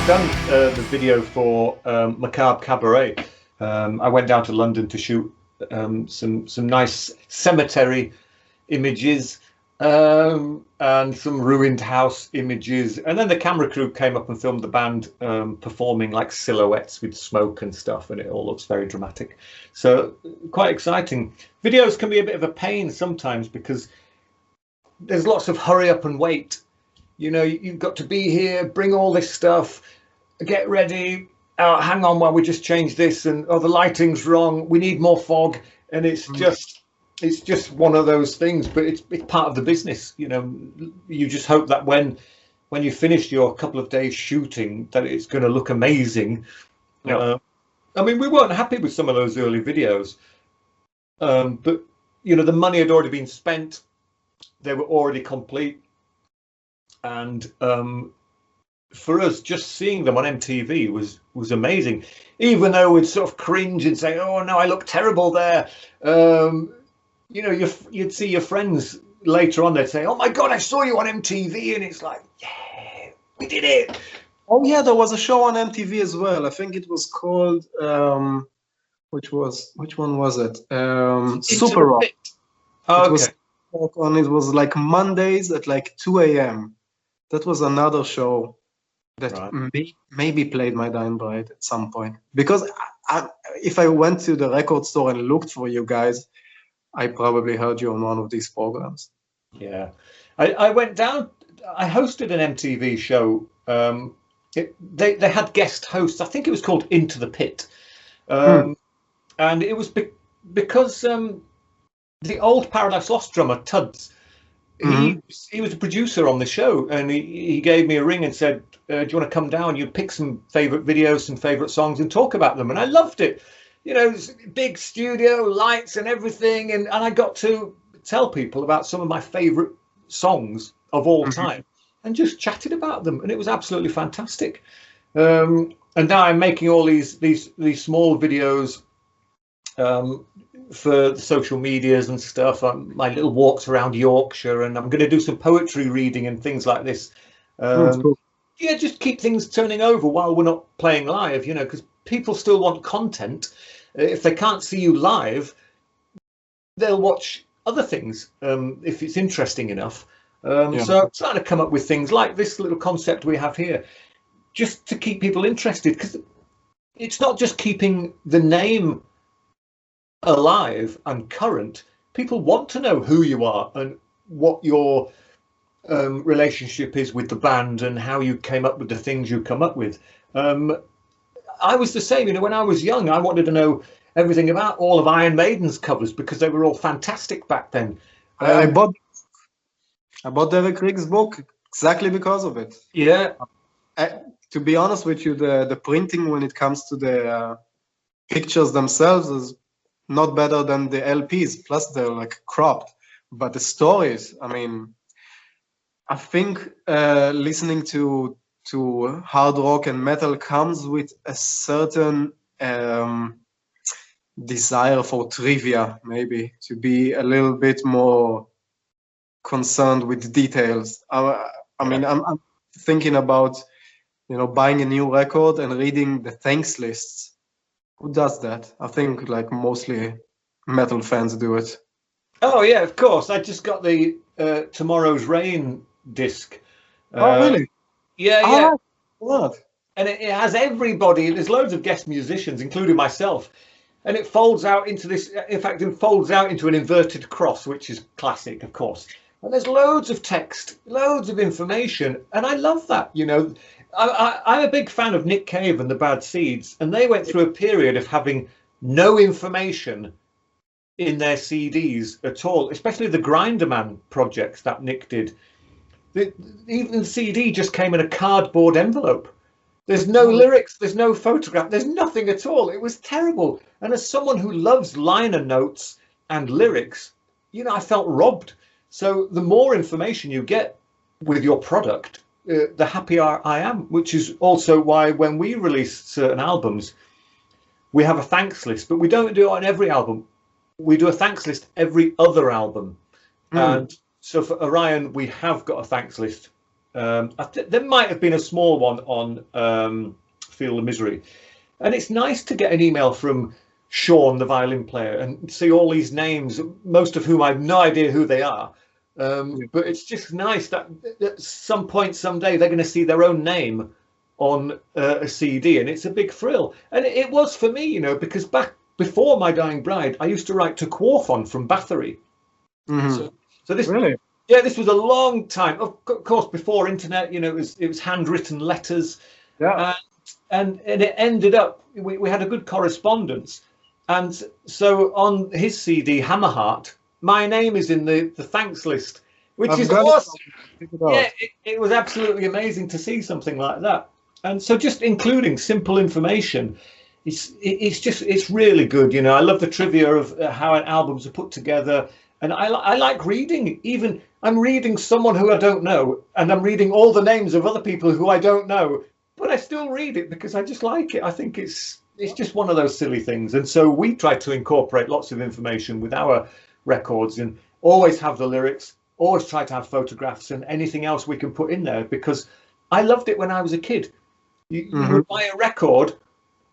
done the video for Macabre Cabaret. I went down to London to shoot some nice cemetery images and some ruined house images, and then the camera crew came up and filmed the band performing like silhouettes with smoke and stuff, and it all looks very dramatic. So quite exciting. Videos can be a bit of a pain sometimes because there's lots of hurry up and wait. You know, you've got to be here, bring all this stuff, get ready. Hang on while we just change this, and oh, the lighting's wrong. We need more fog, and it's just one of those things. But it's part of the business. You know, you just hope that when you finish your couple of days shooting, that it's going to look amazing. Yeah. I mean, we weren't happy with some of those early videos, but you know, the money had already been spent. They were already complete. And for us, just seeing them on MTV was amazing, even though we'd sort of cringe and say, "Oh no, I look terrible there." You know, you'd see your friends later on. They'd say, "Oh my God, I saw you on MTV," and it's like, "Yeah, we did it." Oh yeah, there was a show on MTV as well. I think it was called which one was it? Super Rock. Oh, okay. It was like Mondays at like 2 a.m. That was another show that maybe played My Dying Bride at some point. Because if I went to the record store and looked for you guys, I probably heard you on one of these programs. Yeah, I went down. I hosted an MTV show. They had guest hosts. I think it was called Into the Pit, and it was because the old Paradise Lost drummer Tuds. He was a producer on the show, and he gave me a ring and said, "Do you want to come down? You pick some favorite videos, some favorite songs, and talk about them." And I loved it. You know, big studio lights and everything, and I got to tell people about some of my favorite songs of all time, and just chatted about them, and it was absolutely fantastic. And now I'm making all these small videos for the social medias and stuff, my little walks around Yorkshire, and I'm going to do some poetry reading and things like this. Cool. Yeah, just keep things turning over while we're not playing live, you know, because people still want content. If they can't see you live, they'll watch other things if it's interesting enough. So I'm trying to come up with things like this little concept we have here, just to keep people interested, because it's not just keeping the name alive and current. People want to know who you are and what your relationship is with the band and how you came up with the things you come up with. I was the same, you know, when I was young, I wanted to know everything about all of Iron Maiden's covers because they were all fantastic back then. I bought Derek Riggs' book exactly because of it. Yeah. To be honest with you, the printing when it comes to the pictures themselves is not better than the LPs, plus they're like cropped. But the stories, I mean, I think listening to hard rock and metal comes with a certain desire for trivia, maybe, to be a little bit more concerned with details. I mean, I'm thinking about, you know, buying a new record and reading the thanks lists. Who does that? I think like mostly metal fans do it. Oh yeah, of course. I just got the Tomorrow's Rain disc. Oh really? Yeah. What? And it has everybody. There's loads of guest musicians, including myself. And it folds out into this. In fact, it folds out into an inverted cross, which is classic, of course. And there's loads of text, loads of information, and I love that. You know, I'm a big fan of Nick Cave and the Bad Seeds, and they went through a period of having no information in their CDs at all, especially the Grinderman projects that Nick did. Even the CD just came in a cardboard envelope. There's no lyrics, there's no photograph, there's nothing at all. It was terrible. And as someone who loves liner notes and lyrics, you know, I felt robbed. So the more information you get with your product, the happier I am, which is also why when we release certain albums, we have a thanks list, but we don't do it on every album. We do a thanks list every other album. And so for Orion, we have got a thanks list There might have been a small one on Feel the Misery. And it's nice to get an email from Sean, the violin player, and see all these names, most of whom I have no idea who they are. But it's just nice that at some point, someday, they're going to see their own name on a CD, and it's a big thrill. And it was for me, you know, because back before My Dying Bride, I used to write to Quarthon from Bathory. So this, Really? yeah, this was a long time. Of course, before internet, you know, it was handwritten letters. Yeah. And it ended up, we had a good correspondence. And so on his CD, Hammerheart, my name is in the thanks list, which is awesome. Yeah, it was absolutely amazing to see something like that. And so just including simple information, it's really good. You know, I love the trivia of how albums are put together. And I like reading. Even I'm reading someone who I don't know, and I'm reading all the names of other people who I don't know, but I still read it because I just like it. I think it's just one of those silly things. And so we try to incorporate lots of information with our records and always have the lyrics, always try to have photographs and anything else we can put in there, because I loved it when I was a kid. You would buy a record,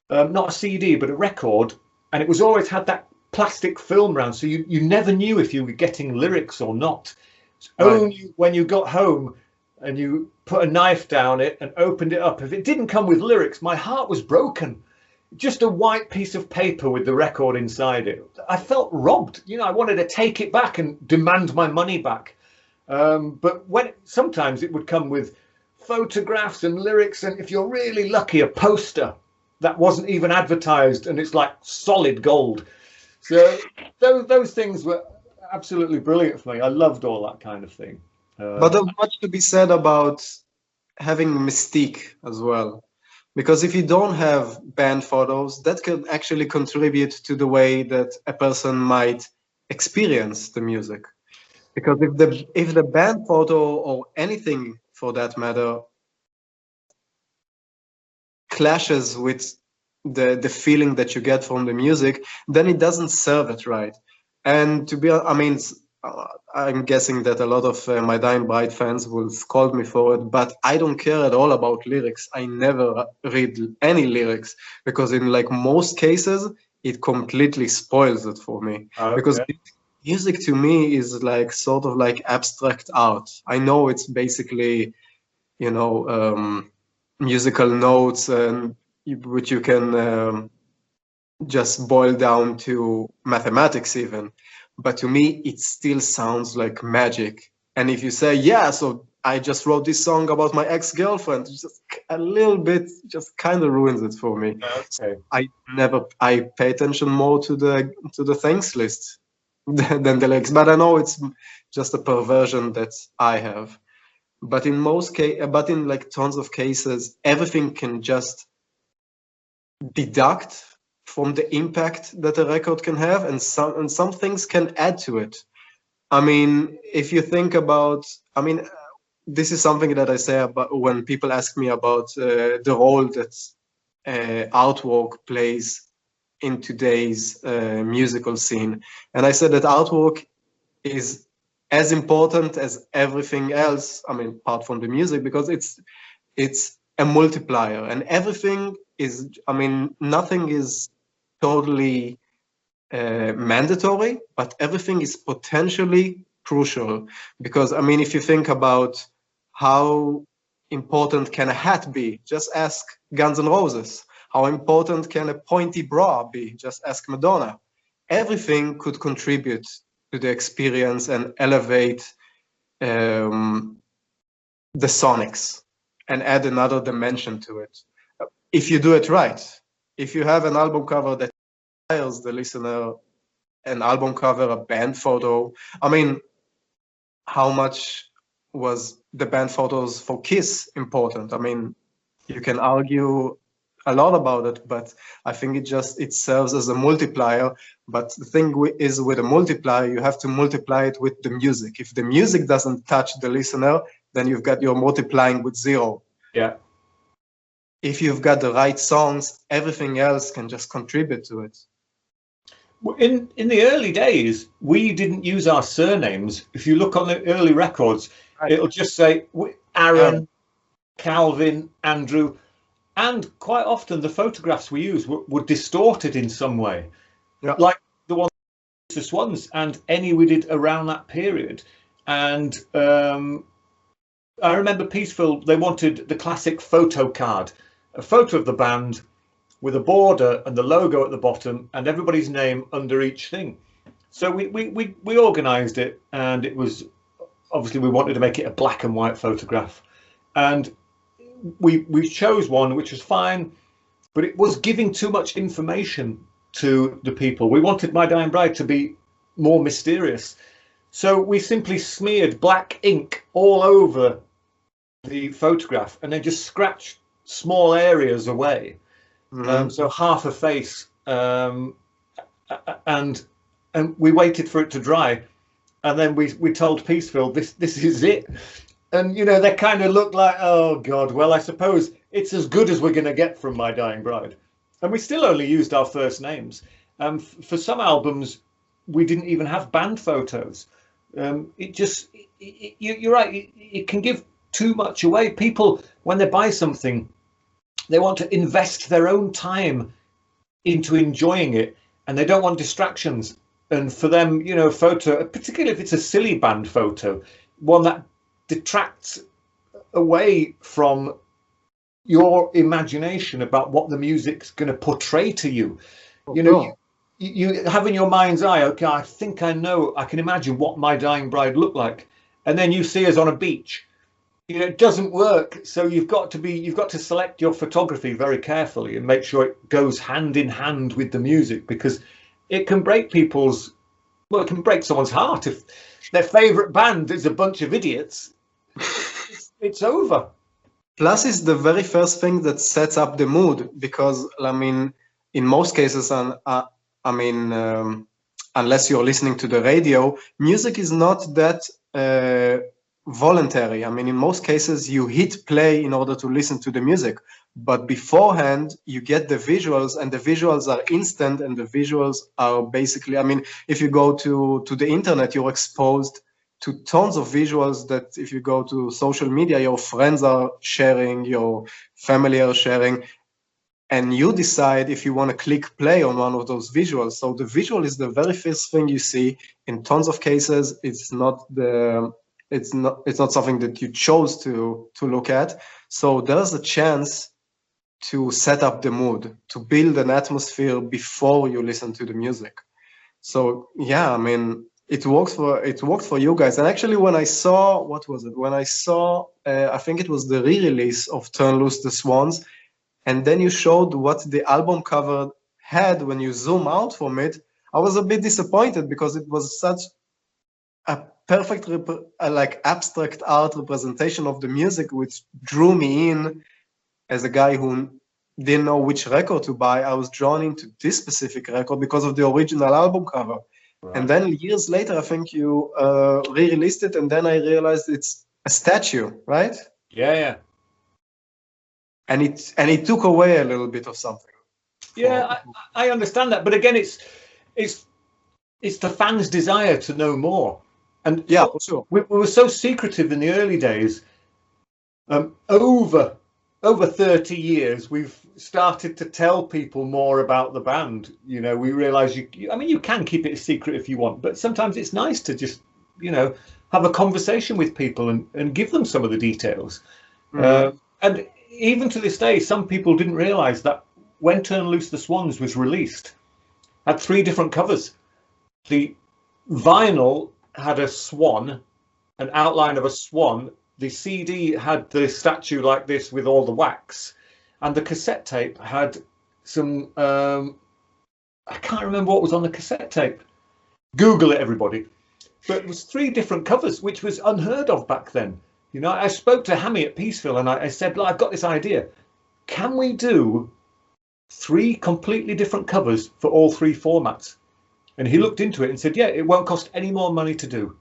not a CD, but a record, and it was always had that plastic film round, so you never knew if you were getting lyrics or not. Only when you got home and you put a knife down it and opened it up, if it didn't come with lyrics, my heart was broken. Just a white piece of paper with the record inside it. I felt robbed. You know, I wanted to take it back and demand my money back. But sometimes it would come with photographs and lyrics, and if you're really lucky, a poster that wasn't even advertised, and it's like solid gold. So those things were absolutely brilliant for me. I loved all that kind of thing. But there's much to be said about having mystique as well. Because if you don't have band photos, that can actually contribute to the way that a person might experience the music. Because if the band photo or anything for that matter clashes with the feeling that you get from the music, then it doesn't serve it right. And to be, I mean, I'm guessing that a lot of My Dying Bride fans will scold me for it, but I don't care at all about lyrics. I never read any lyrics because in like most cases, it completely spoils it for me. Okay. Because music to me is like sort of like abstract art. I know it's basically, you know, musical notes and which you can just boil down to mathematics even. But to me, it still sounds like magic. And if you say, yeah, so I just wrote this song about my ex-girlfriend, just a little bit, just kind of ruins it for me. Okay. So I pay attention more to the thanks list than the lyrics. But I know it's just a perversion that I have. But in like tons of cases, everything can just deduct from the impact that a record can have, and some things can add to it. I mean, if you think about, I mean, this is something that I say about when people ask me about the role that artwork plays in today's musical scene, and I said that artwork is as important as everything else. I mean, apart from the music, because it's a multiplier, and everything is. I mean, nothing is totally mandatory, but everything is potentially crucial. Because I mean, if you think about how important can a hat be, just ask Guns N' Roses. How important can a pointy bra be? Just ask Madonna. Everything could contribute to the experience and elevate the sonics and add another dimension to it. If you do it right. If you have an album cover that inspires the listener, an album cover, a band photo. I mean, how much was the band photos for Kiss important? I mean, you can argue a lot about it, but I think it serves as a multiplier. But the thing is, with a multiplier, you have to multiply it with the music. If the music doesn't touch the listener, then you're multiplying with zero. Yeah. If you've got the right songs, everything else can just contribute to it. In the early days, we didn't use our surnames. If you look on the early records, it'll just say Aaron, Calvin, Andrew, and quite often the photographs we use were distorted in some way, like the ones the Swans and any we did around that period. And I remember Peaceful, they wanted the classic photo card, a photo of the band with a border and the logo at the bottom and everybody's name under each thing. So we organised it, and it was obviously we wanted to make it a black and white photograph, and we chose one which was fine, but it was giving too much information to the people. We wanted My Dying Bride to be more mysterious, so we simply smeared black ink all over the photograph and then just scratched small areas away. So half a face, and we waited for it to dry, and then we told Peaceville this is it. And you know, they kind of looked like, oh god, well I suppose it's as good as we're going to get from My Dying Bride. And we still only used our first names. For some albums we didn't even have band photos. You're right, it can give too much away. People, when they buy something, they want to invest their own time into enjoying it, and they don't want distractions. And for them, you know, photo, particularly if it's a silly band photo, one that detracts away from your imagination about what the music's going to portray to you. You know, you have in your mind's eye, okay, I think I know, I can imagine what My Dying Bride looked like, and then you see us on a beach. You know, it doesn't work. So you've got to select your photography very carefully and make sure it goes hand in hand with the music, because it can break it can break someone's heart if their favorite band is a bunch of idiots. It's over. Plus, it's the very first thing that sets up the mood, because I mean, in most cases, unless you're listening to the radio, music is not that voluntary. I mean, in most cases, you hit play in order to listen to the music, but beforehand, you get the visuals, and the visuals are instant, and the visuals are basically, I mean, if you go to the internet, you're exposed to tons of visuals that if you go to social media, your friends are sharing, your family are sharing, and you decide if you want to click play on one of those visuals. So the visual is the very first thing you see. In tons of cases, it's not something that you chose to look at. So there's a chance to set up the mood, to build an atmosphere before you listen to the music. So yeah, I mean, it worked for you guys. And actually, when I saw, I think it was the re-release of Turn Loose the Swans, and then you showed what the album cover had when you zoom out from it, I was a bit disappointed, because it was such a perfect like abstract art representation of the music, which drew me in. As a guy who didn't know which record to buy, I was drawn into this specific record because of the original album cover. Right. And then years later, I think you re-released it, and then I realized it's a statue, right? Yeah. And it took away a little bit of something. Yeah, I understand that, but again, it's the fans' desire to know more. And yeah, for sure. We were so secretive in the early days. Over 30 years, we've started to tell people more about the band. You know, we realize you can keep it a secret if you want, but sometimes it's nice to just, you know, have a conversation with people and give them some of the details. Mm-hmm. And even to this day, some people didn't realize that when Turn Loose the Swans was released, had 3 different covers. The vinyl had a swan, an outline of a swan. The CD had the statue like this with all the wax, and the cassette tape had some, I can't remember what was on the cassette tape. Google it, everybody. But it was 3 different covers, which was unheard of back then. You know, I spoke to Hammy at Peaceville, and I said, "Look, I've got this idea. Can we do 3 completely different covers for all 3 formats?" And he looked into it and said, "Yeah, it won't cost any more money to do.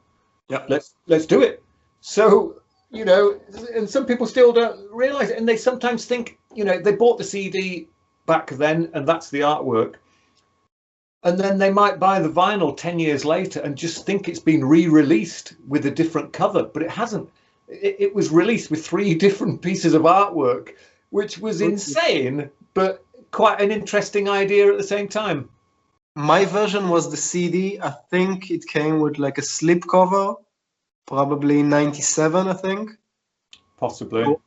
Yeah, let's do it." So, you know, and some people still don't realize it, and they sometimes think, you know, they bought the CD back then, and that's the artwork, and then they might buy the vinyl 10 years later and just think it's been re-released with a different cover, but it hasn't. it was released with 3 different pieces of artwork, which was insane, but quite an interesting idea at the same time. My version was the CD. I think it came with like a slipcover, probably 97, I think. Possibly. So,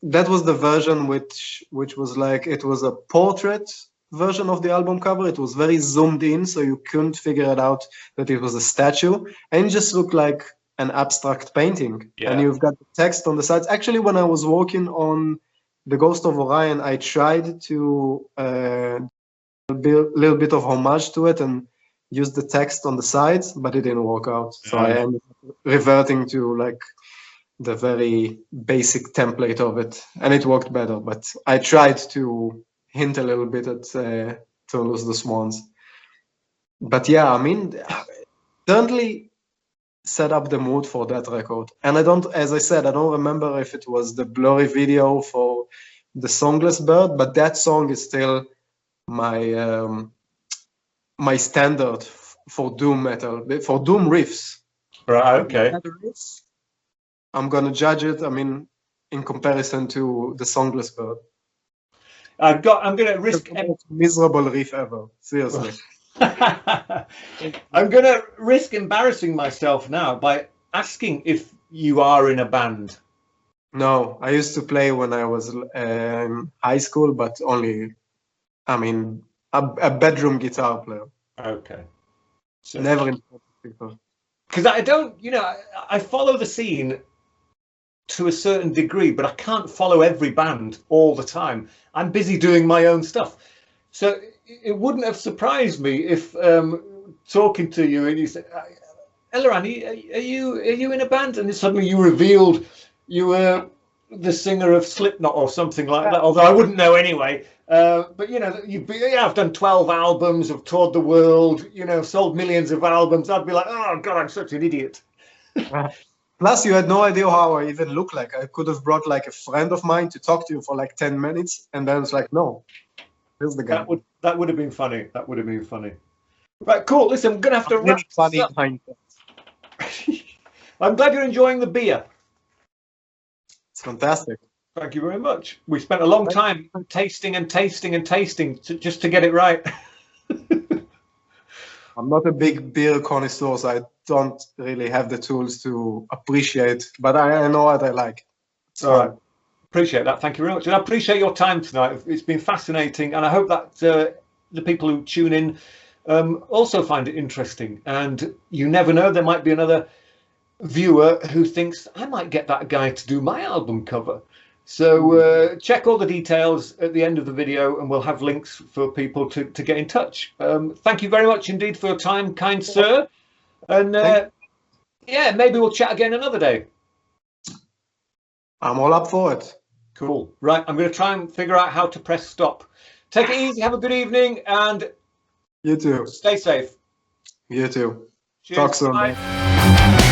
that was the version which was like, it was a portrait version of the album cover. It was very zoomed in, so you couldn't figure it out that it was a statue, and it just looked like an abstract painting. Yeah. And you've got the text on the sides. Actually, when I was working on the Ghost of Orion, I tried to build a little bit of homage to it and use the text on the sides, but it didn't work out. So I ended up reverting to like the very basic template of it, and it worked better. But I tried to hint a little bit at Turtles the Swans. But yeah, I mean, certainly set up the mood for that record. And I don't, as I said, I don't remember if it was the blurry video for the Songless Bird, but that song is still my my standard for doom metal, for doom riffs. Right, okay. I'm gonna judge it, I mean, in comparison to the Songless Bird. I'm gonna risk the most miserable riff ever, seriously. I'm gonna risk embarrassing myself now by asking if you are in a band. No, I used to play when I was in high school, but only, I mean, a bedroom guitar player. Okay. So, never in front of people. Because I don't, you know, I follow the scene to a certain degree, but I can't follow every band all the time. I'm busy doing my own stuff. So it wouldn't have surprised me if talking to you and you said, Eliran, are you in a band? And suddenly you revealed you were the singer of Slipknot or something like that, although I wouldn't know anyway. But you know, I've done 12 albums, I've toured the world, you know, sold millions of albums. I'd be like, oh God, I'm such an idiot. Plus, you had no idea how I even look like. I could have brought like a friend of mine to talk to you for like 10 minutes, and then it's like, no, here's the guy. That would have been funny. That would have been funny. Right, cool. Listen, I'm gonna have to wrap funny this up. hindsight. I'm glad you're enjoying the beer. It's fantastic. Thank you very much. We spent a long time tasting and tasting and tasting just to get it right. I'm not a big beer connoisseur, so I don't really have the tools to appreciate, but I know what I like. All right. Appreciate that. Thank you very much. And I appreciate your time tonight. It's been fascinating. And I hope that the people who tune in also find it interesting. And you never know, there might be another viewer who thinks, I might get that guy to do my album cover. So check all the details at the end of the video, and we'll have links for people to get in touch. Thank you very much indeed for your time, kind sir. And yeah, maybe we'll chat again another day. I'm all up for it. Cool. Right, I'm going to try and figure out how to press stop. Take it easy, have a good evening, and you too. Stay safe. You too. Cheers. Talk soon. Bye.